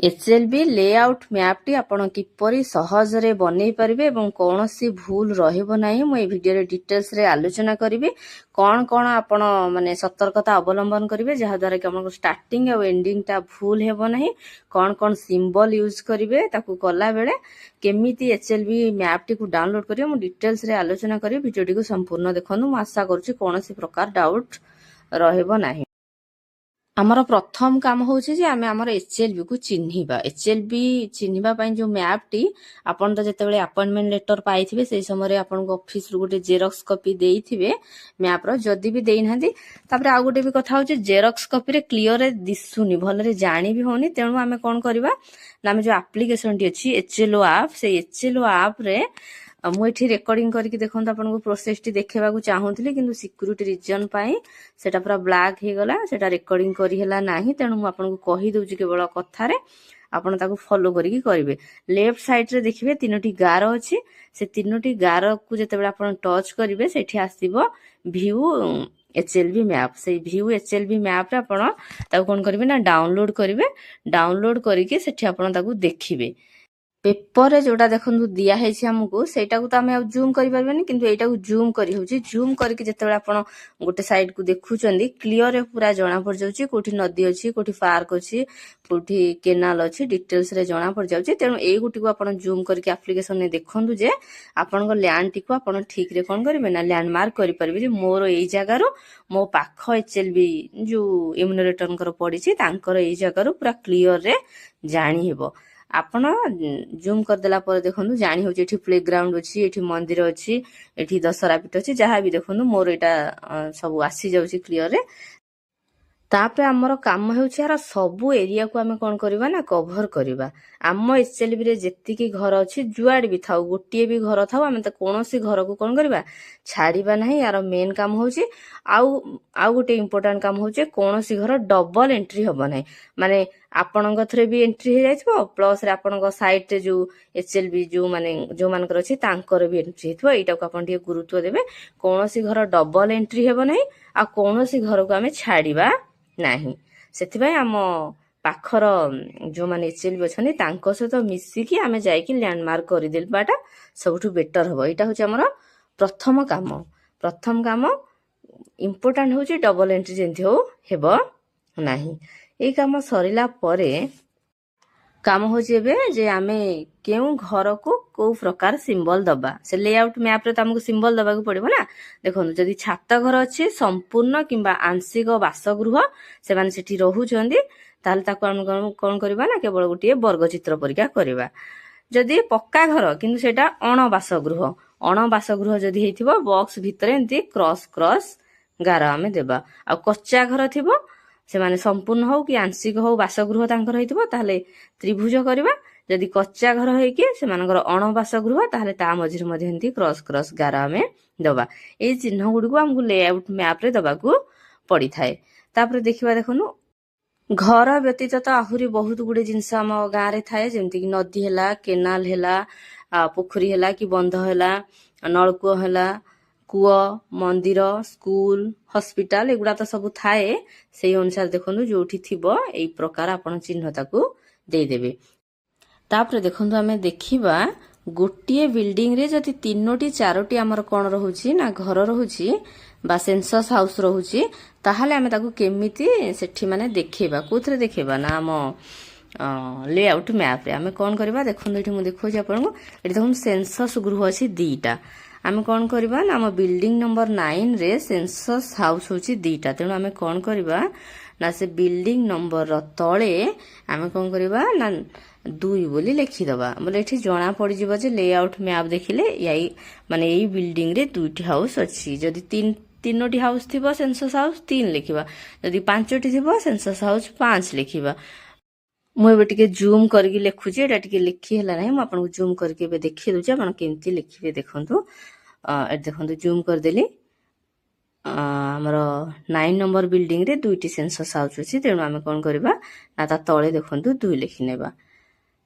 एचएलबी layout मैपटी आपण किपरि सहजरे बनै परिबे एवं कोनोसी भूल रहिबो नाही। मु ए भिडियो रे डिटेल्स रे आलोचना करिवे कोन कोन आपण माने सतर्कता अवलंबन करिवे जहा द्वारा कि हमको स्टार्टिंग और एंडिंग टा भूल हेबो नाही। कोन कोन सिंबल यूज करिवे ताकू कला बेले केमिति एचएलबी मैपटी को डाउनलोड करिवे मु डिटेल्स रे आलोचना करिवे। भिडियो को संपूर्ण देखनु। मु आशा करूची कोनोसी प्रकार डाउट रहिबो नाही। आमर प्रथम काम होची जे आमे आमर एचएलबी को चिन्हिबा। एचएलबी चिन्हिबा पई जो मैप टी आपन तो जेतेबेले अपॉइंटमेंट लेटर पाइथिबे सेई समय रे आपन को ऑफिस रो गोटे जेरॉक्स कॉपी देइथिबे मैप रो। जदी भी देइ नांदी तापर आ गोटे भी कथा होची जेरॉक्स कॉपी रे क्लियर रे दिसुनी भल रे जानि भी होनी। तेणु आमे कोन करबा ना आमे जो एप्लीकेशन टी अछि एचएलओ ऐप से एचएलओ ऐप रे मुझे रेकर्डिंग करके देखो आपको प्रोसेस टी देखा चाहूली कि सिक्यूरीटी रिजन सेटा पूरा ब्लैक हो गला सेटा रेकर्डिंग करिहेला नाही। तेणु मुझे आपको कही दूची केवल कथार आपण ताको फॉलो करिकी करिवे। लेफ्ट साइड रे देखिबे तीनोटी गार अछि से तीनोटी गार को जेतेबेले आपण टच करिवे सेठी आसीबो व्यू एचएलबी मैप। से व्यू एचएलबी मैप रे आपण ताको कोन करिवे ना डाउनलोड करिवे। डाउनलोड करिके सेठी आपण ताको देखिबे। पेपर रे जोटा देखंतु दिया हेछि हमकु सेटा को त हमें जूम करि परबेनी किंतु एटा को जूम करि होछि। जूम करके जेतेबेले आपण गोटे साइड को देखुचंदी क्लियर रे पूरा जणा पड़ जाउछि कोठी नदी अछि कोठी पार्क अछि कोठी केनाल अछि डिटेल्स रे जणा पड़ जाउछि। तेनु एई गुटी को आपण जूम करके एप्लीकेशन ने देखंतु जे आपण को लैंड टी को आपण ठीक रे कोन करिवे ना लैंडमार्क करि परबे जे मोर एई जगह रो मो पाख एचएलबी जो इम्यूनरेटर कर पडिछि तांकर एई जगह रो पूरा क्लियर रे जानि हेबो। आपण जूम कर देला पर देखनु जानि होछि एठी प्लेग्राउंड अछि एठी मंदिर अछि एठी दशहरा पीठ अछि जहा भी देखनु मोर एटा सब आसी जाउछि क्लियर रे। तापरे हमर काम हेउछि यार सबु एरिया को हमें कोन करबा ना कवर करबा। आम एचएलबी रे जेतिकी घर अछि जुआड भी थाउ गोटिए भी घर थाउ हमें त कोनोसी घर को कोन करबा छाड़ीबा नाही। यार मेन काम होछि आउ गोटे इंपोर्टेंट काम होछि कोनोसी घर डबल एंट्री होबो नाही। माने आपणक थरे भी एंट्री हो जाइछबो प्लस रे आपणक साइड रे जो एचएलबी जो माने जो मानकर अछि तांकर भी एंट्री हेतबो। एटा को आपण टिके गुरुत्व देबे कोनोसी घर डबल एंट्री हेबो नाही आ कोनोसी घर को हमें छाड़ीबा नाही। सेथिबाई आम पाखर जो माने एचएलबी अछनी तांको सहित मिसिकी आमे जाइकी लैंडमार्क करि देबाटा सबठु बेटर हबो। एटा होछि हमर प्रथम काम। प्रथम काम इंपोर्टेंट होछि डबल एंट्री जेंति हो हेबो नाही। एई काम सरिला परे काम होछि एबे जे आमे केउ घर को को प्रकार सिंबल दबा। से लेआउट मैप रे त हमको सिंबल दबा को पड़िबो ना। देखोनु जदि छात घर अछि संपूर्ण किंबा आंशिक बासगृह से माने सेठी रहउचंदी ताल ताको हम कोन करबा ना केवल गोटिए वर्ग चित्र परिका करबा। जदि पक्का घर किंतु सेटा अण बासगृह जदि हेतिबो बॉक्स भितरे एंती क्रॉस क्रॉस गार आमे देबा। आ कच्चा घर थिबो से माने संपूर्ण हो कि आंशिक हो बासगृह तांकर हेतिबो ताले त्रिभुज करबा। जदि कच्चा घर है कि से मानकर अण बासगृह ताले ता मझिर मध्ये एंती क्रॉस क्रॉस गार आमे दबा। ए चिन्ह गुडी को हमकु लेआउट मैप रे दबा को पड़ी थाए। तापर देखिबा देखनु घर व्यतीत तो आहुरी बहुत गुडे जिंस हम गाँ रे थाए जेमति कि नदी हैला केनाल हैला पोखरी हैला कि बंध हैला नलकूओ हैला कुओ मंदिर स्कूल हॉस्पिटल एगुडा तो सब थाए। सेई अनुसार देखनु जोठी थिबो एई प्रकार आपण चिन्हता को दे देबे। तापर देखंतु आमे देखिबा गोटिए बिल्डिंग रे जति तीनोटी चारोटी हमर कोन रहउची ना घर रहउची बा सेंसस हाउस रहउची ताहाले आमे ताको केमिति सेठी माने देखेबा कोथरे देखेबा ना हम लेआउट मैप रे आमे कोन करबा। देखंतु एठी मु देखौची आपनको एठी देखंतु सेंसस गृह अछि दीटा। आमे कोन करबा ना हम बिल्डिंग नंबर 9 रे सेंसस हाउस होची दीटा। तेनु आमे कोन करबा ना से बिल्डिंग नंबर तळे आमे कोन करबा ना 2 बोली लिखि दबा। बोले एठी जणा पड़ी जिवो जे लेआउट मैप देखिले याई माने एई बिल्डिंग रे दुईटी हाउस अछि। जदि तीनोटी हाउस थिबो सेंसस हाउस 3 लिखिबा। जदि पांचोटी थिबो सेंसस हाउस 5 लिखिबा। मु एबे टिके जूम करके लिखुची एटा टिके लिखि हला नाही। मु आपन जूम करके एबे देखि दोची आपन केमति लिखिबे देखंतु। ए देखंतु जूम कर देली हमर 9 नंबर बिल्डिंग रे दुईटी सेंसस हाउस अछि। तेनु आमे कोन करबा ना ता तळे देखंतु 2 लिखि नेबा।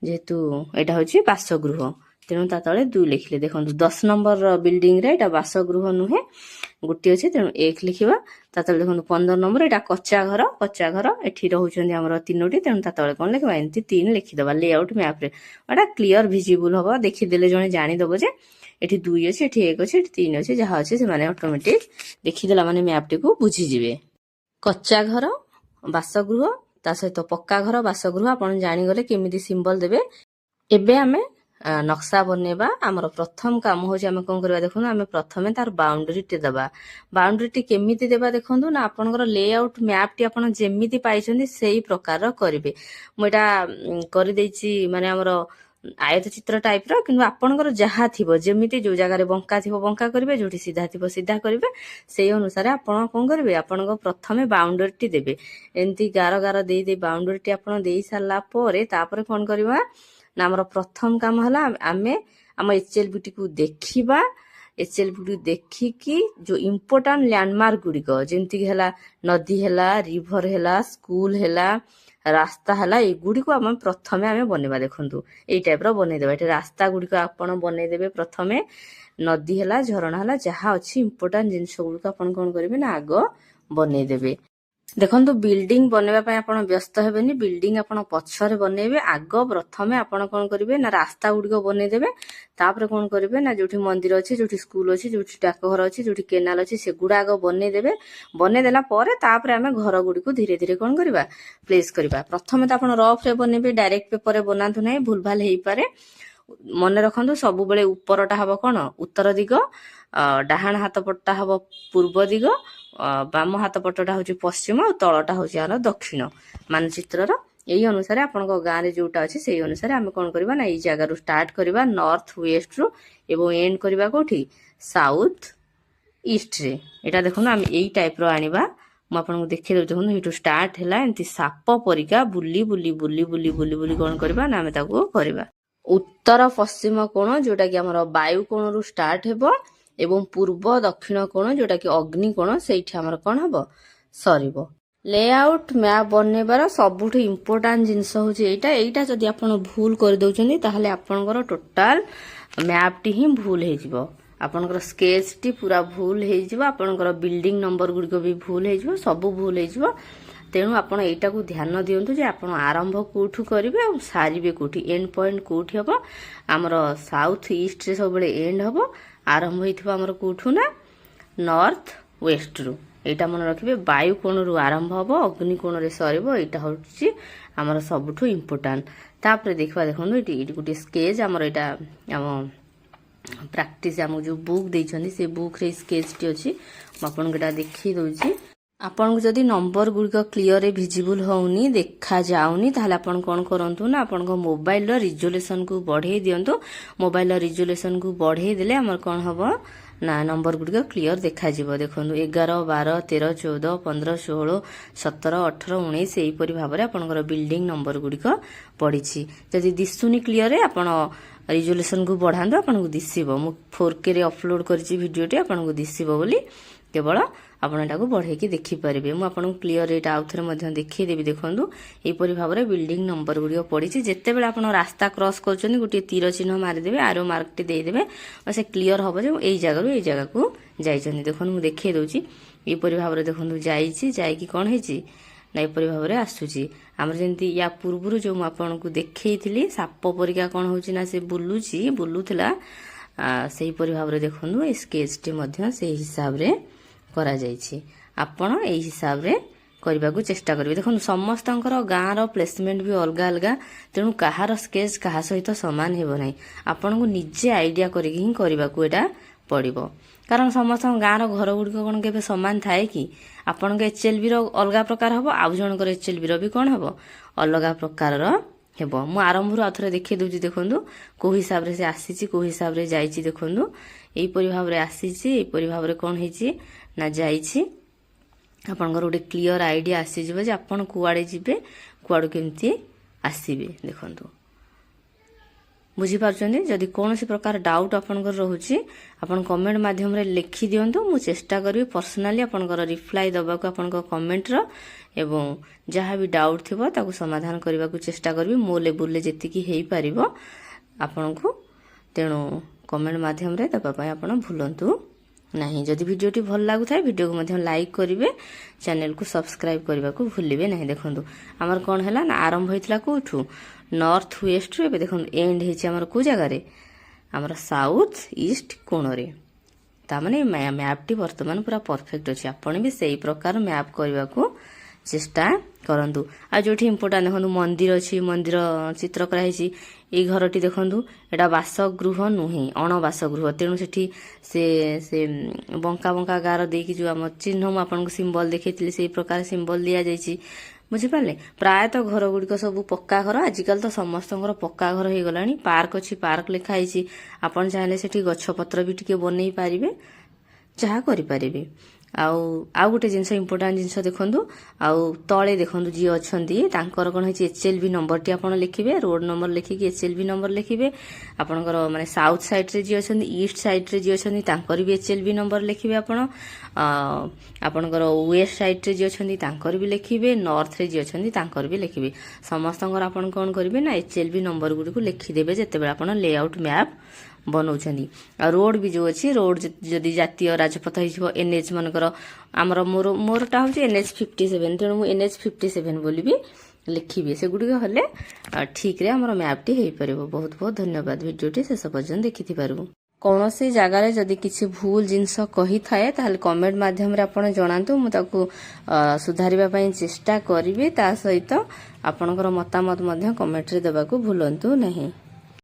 जेहेतु एटा होची बासगृह तेणु ता तले 2 लिखिले देखंतु 10 नंबर बिल्डिंग रे एटा बासगृह नुहे गोटे अछि तेणु 1 लिखिबा ता तले देखंतु 15 नंबर एटा कच्चा घर एठी रहउछन्ती हमर तीनोटी तेणु ता तले कोन लिखबा एंती 3 लिखि दबा लेआउट मैप रे एटा क्लियर विजिबल हबो देखि देले जणे जानि दबो जे एठी 2 अछि एठी 1 अछि एठी 3 अछि जहा अछि से माने ऑटोमेटिक देखि देला माने मैप टी को बुझी जिवे कच्चा घर बासगृह ता सहित पक्का घर बासगृह आपण जानि गले केमिति सिंबल देबे एबे हमें नक्शा बनेबा आमर प्रथम काम हो आम कौन करवा देखो आम प्रथमे तार बाउंड्री टी दबा बाउंड्री टी केमिति देबा देखो ना आपनकर लेआउट मैप टी आपण जेमिति पाइछन्ती सेही प्रकार करिवे मोटा करि देछि माने हमर आयत चित्र टाइप रो किंतु आपनकर जहा थिबो जेमिति जो जगह रे बंका थिबो बंका करिवे जोठी सीधा थिबो सीधा करिवे सेही अनुसार आपण कोन करिवे आपनकर प्रथमे बाउंड्री टी देबे एंती गार गार देई दे बाउंड्री टी आपण देई साला परे तापर कोन करबा ना हमर प्रथम काम हला आमे हम एचएलबीटी को देखिबा एचएलबीटी देखिकी जो इम्पोर्टेंट लैंडमार्क गुडी को जेंति हला नदी हला रिवर हला स्कूल हला रास्ता हला ए गुडी को हम प्रथमे आमे बनेबा देखंतु एई टाइप रो बनै देबा एटे रास्ता गुडी को आपण बनै देबे प्रथमे नदी हला झरणा हला जहा अछि इम्पोर्टेंट जिंस गुडी को आपण कोन करिवे ना आगो बनै देबे देखंतु बिल्डिंग बनेबा पय आपण व्यस्त हेबेनी बिल्डिंग आपण पछरे बनेबे आगो प्रथमे आपण कोन करिवे ना रास्ता गुडी को बनै देबे तापर कोन करिवे ना जोठी मंदिर अछि जोठी स्कूल अछि जोठी डाक घर अछि जोठी केनाल अछि से गुडा आगो बनै देबे बनै देला परे तापर हमें घर गुडी को धीरे धीरे कोन करबा प्लेस करबा प्रथमे त आपण रफ रे बनेबे डायरेक्ट पेपर रे बनांतु नै भूल भाल हेई पारे मने रखंतु सब बेले ऊपरटा हबो कोन उत्तर दिग डाहाण हाथ पट्टा हबो पूर्व दिग बाम हाथ पटटा होची पश्चिम और तलटा होची आरो दक्षिण मानचित्रर एई अनुसार आपनको गां रे जोटा अछि सेई अनुसार हम कोन करबा ना एई जगह रु स्टार्ट करबा नॉर्थ वेस्ट रु एवं एंड करबा कोठी साउथ ईस्ट रे एटा देखो ना हम एई टाइप रो आनिबा म आपनको देखि दउ देखो हेटु स्टार्ट हैला एंती साप परिका बुली बुली बुली बुली बुली बुली कोन करबा ना हम ताको करबा उत्तर पश्चिम कोण जोटा कि हमर वायु कोण रु स्टार्ट हेबो एवं पूर्व दक्षिण कोण जोटा कि अग्नि कोण सेठी हमर कोन हबो सरीबो लेआउट मैप बनेबार सबुठ इम्पोर्टेंट जिंस होची एटा जदि आपण भूल कर दउचनी ताहले आपनकर टोटल मैप टी ही भूल हे जिवो आपनकर स्केच टी पूरा भूल हे जिवो आपनकर बिल्डिंग नंबर गुडी को भी भूल हे जिवो सब भूल हे जिवो तेणु आपण एटा को ध्यान दियंतु जे आपण आरंभ कोठु करिवे और सारिबे कोठी एंड पॉइंट कोठी हबो हमर साउथ ईस्ट रे सब बेले एंड हबो आरंभ होइथिबा हमर कोठु ना नॉर्थ वेस्ट रु एटा मन रखिबे वायु कोण रु आरंभ हबो अग्नि कोण रे सरिबो एटा होची हमर सबठु इम्पोर्टेंट तापर देखबा देखंतु एटी गुटी स्केच हमर एटा हम प्रैक्टिस हम जो बुक दैछन्ती से बुक रे स्केच टी अछि म आपन केटा देखि दउची आपन को जदी नंबर गुडी को क्लियर रे विजिबल होउनी देखा जाउनी ताहले आपन कोन करंतु ना आपन को मोबाइल रो रिजोल्यूशन को बढ़े दियंतु मोबाइल रो रिजोल्यूशन को बढ़े दिले हमर कोन हबो ना नंबर गुडी को क्लियर देखा जिवो देखंतु 11 12 13 14 15 16 17 18 19 एई परि भाबरे आपनकर बिल्डिंग नंबर गुडी को पड़ी छी जदी दिसुनी क्लियर रे आपन रिजोल्यूशन को बढ़ांदो आपन को दिसिबो मु 4K रे अपलोड करछि वीडियो टी आपन को दिसिबो बोली केवल आपण एटा को बढ़े की देखि परिबे मु आपन क्लियर एटा आउथरे मध्ये देखि देबी देखंतु एई परि भाबरे बिल्डिंग नंबर गुडी पड़ी छी जेते बेला आपण रास्ता क्रॉस करछनी गुटी तीर चिन्ह मारि देबे आरो मार्क टी देई देबे और से क्लियर होबो जे एई जगह रु एई जगह को जाइछनी देखन मु देखि दउची एई परि भाबरे देखंतु जाइछि जाय की कोन हेछि ना एई परि भाबरे आसुची हमर जेंती या पूर्वरु जो मु आपन को देखैथिली साप परिका कोन होछि ना से बुलुची बुलुथला सेही परि भाबरे देखंतु ए स्केच टी मध्ये सेही हिसाब रे करा जाइछि आपण एई हिसाब रे करबा को चेष्टा करबे देखो समस्तंकर गाँ रो प्लेसमेंट भी अलग अलग तेणु कहार स्केच कहा सहित समान हेबो नै आपण को निजे आइडिया करिक ही करबा को एटा पड़िबो कारण समस्त गाँ रो घर गुडी कोन केबे समान थाए कि आपण के एचएलबी रो अलग प्रकार हबो आ जणकर एचएलबी रो भी कोन हबो अलग प्रकार रो हेबो मु आरंभ रु आथरे देखि दउची देखंतु को हिसाब रे से आसीची को हिसाब रे जाईची देखंतु एई परि भाव रे आसीची एई परि भाव रे कोन हेची ना जाईची आपनकर गोटे क्लियर आइडिया आसी जिवो जे आपन कुआडे जिबे कुआडो केमती आसीबे देखंतु बुझी पारछन्ती जदि कोनोसी प्रकार डाउट आपनकर रहउची आपन कमेंट माध्यम रे लिखि दियंतु मु चेष्टा करबी पर्सनली आपनकर रिप्लाई दबा को आपनकर कमेंट रो एवं जहाँ भी डाउट थिबो ताकू समाधान करबा को चेष्टा करबी मो लेवल ले जेति की हेई पारिबो आपन को ତେଣୁ କମେଣ୍ଟ ମାଧ୍ୟମରେ ଦେବା ପାଇଁ ଆପଣ ଭୁଲନ୍ତୁ ନାହିଁ। ଯଦି ଭିଡ଼ିଓଟି ଭଲ ଲାଗୁଥାଏ ଭିଡ଼ିଓକୁ ମଧ୍ୟ ଲାଇକ୍ କରିବେ, ଚ୍ୟାନେଲକୁ ସବସ୍କ୍ରାଇବ୍ କରିବାକୁ ଭୁଲିବେ ନାହିଁ। ଦେଖନ୍ତୁ ଆମର କ'ଣ ହେଲା ନା ଆରମ୍ଭ ହୋଇଥିଲା କେଉଁଠୁ, ନର୍ଥ ୱେଷ୍ଟରୁ, ଏବେ ଦେଖନ୍ତୁ ଏଣ୍ଡ ହେଇଛି ଆମର କେଉଁ ଜାଗାରେ, ଆମର ସାଉଥ ଇଷ୍ଟ କୋଣରେ। ତାମାନେ ମ୍ୟାପ୍ଟି ବର୍ତ୍ତମାନ ପୁରା ପରଫେକ୍ଟ ଅଛି। ଆପଣ ବି ସେଇ ପ୍ରକାର ମ୍ୟାପ୍ କରିବାକୁ ଚେଷ୍ଟା କରନ୍ତୁ। ଆଉ ଯୋଉଠି ଇମ୍ପୋର୍ଟାଣ୍ଟ ଦେଖନ୍ତୁ ମନ୍ଦିର ଅଛି, ମନ୍ଦିର ଚିତ୍ର କରାହେଇଛି। ଏଇ ଘରଟି ଦେଖନ୍ତୁ ଏଇଟା ବାସଗୃହ ନୁହେଁ, ଅଣବାସଗୃହ। ତେଣୁ ସେଠି ସେ ସେ ବଙ୍କା ବଙ୍କା ଗାର ଦେଇକି ଯୋଉ ଆମ ଚିହ୍ନ ମୁଁ ଆପଣଙ୍କୁ ସିମ୍ବଲ ଦେଖେଇଥିଲି ସେଇ ପ୍ରକାର ସିମ୍ବଲ ଦିଆଯାଇଛି। ବୁଝିପାରିଲେ? ପ୍ରାୟତଃ ଘର ଗୁଡ଼ିକ ସବୁ ପକ୍କା ଘର। ଆଜିକାଲି ତ ସମସ୍ତଙ୍କର ପକ୍କା ଘର ହେଇଗଲାଣି। ପାର୍କ ଅଛି, ପାର୍କ ଲେଖା ହେଇଛି। ଆପଣ ଚାହିଁଲେ ସେଠି ଗଛ ପତ୍ର ବି ଟିକେ ବନେଇ ପାରିବେ, ଯାହା କରିପାରିବେ। ଆଉ ଗୋଟେ ଜିନିଷ ଇମ୍ପୋର୍ଟାଣ୍ଟ ଜିନିଷ ଦେଖନ୍ତୁ, ଆଉ ତଳେ ଦେଖନ୍ତୁ ଯିଏ ଅଛନ୍ତି ତାଙ୍କର କ'ଣ ହେଇଛି HLB ନମ୍ବରଟି ଆପଣ ଲେଖିବେ, ରୋଡ ନମ୍ବର ଲେଖିକି HLB ନମ୍ବର ଲେଖିବେ। ଆପଣଙ୍କର ମାନେ ସାଉଥ ସାଇଡ୍ରେ ଯିଏ ଅଛନ୍ତି, ଇଷ୍ଟ ସାଇଡ୍ରେ ଯିଏ ଅଛନ୍ତି ତାଙ୍କର ବି HLB ନମ୍ବର ଲେଖିବେ ଆପଣ। ଆପଣଙ୍କର ୱେଷ୍ଟ ସାଇଡ୍ରେ ଯିଏ ଅଛନ୍ତି ତାଙ୍କର ବି ଲେଖିବେ, ନର୍ଥରେ ଯିଏ ଅଛନ୍ତି ତାଙ୍କର ବି ଲେଖିବେ। ସମସ୍ତଙ୍କର ଆପଣ କ'ଣ କରିବେ ନା HLB ନମ୍ବର ଗୁଡ଼ିକୁ ଲେଖିଦେବେ ଯେତେବେଳେ ଆପଣ ଲେଆଉଟ୍ ମ୍ୟାପ୍ ବନଉଛନ୍ତି। ଆଉ ରୋଡ ବି ଯୋଉ ଅଛି, ରୋଡ ଯଦି ଜାତୀୟ ରାଜପଥ ହେଇଯିବ, NH ମନେକର ଆମର ମୋରଟା ହଉଛି NH 57, ତେଣୁ ମୁଁ NH 57 ବୋଲି ବି ଲେଖିବି। ସେଗୁଡ଼ିକ ହେଲେ ଠିକରେ ଆମର ମ୍ୟାପ୍ଟି ହେଇପାରିବ। ବହୁତ ବହୁତ ଧନ୍ୟବାଦ ଭିଡ଼ିଓଟି ଶେଷ ପର୍ଯ୍ୟନ୍ତ ଦେଖିଥିବାରୁ। କୌଣସି ଜାଗାରେ ଯଦି କିଛି ଭୁଲ ଜିନିଷ କହିଥାଏ ତାହେଲେ କମେଣ୍ଟ ମାଧ୍ୟମରେ ଆପଣ ଜଣାନ୍ତୁ, ମୁଁ ତାକୁ ସୁଧାରିବା ପାଇଁ ଚେଷ୍ଟା କରିବି। ତା ସହିତ ଆପଣଙ୍କର ମତାମତ ମଧ୍ୟ କମେଣ୍ଟରେ ଦେବାକୁ ଭୁଲନ୍ତୁ ନାହିଁ।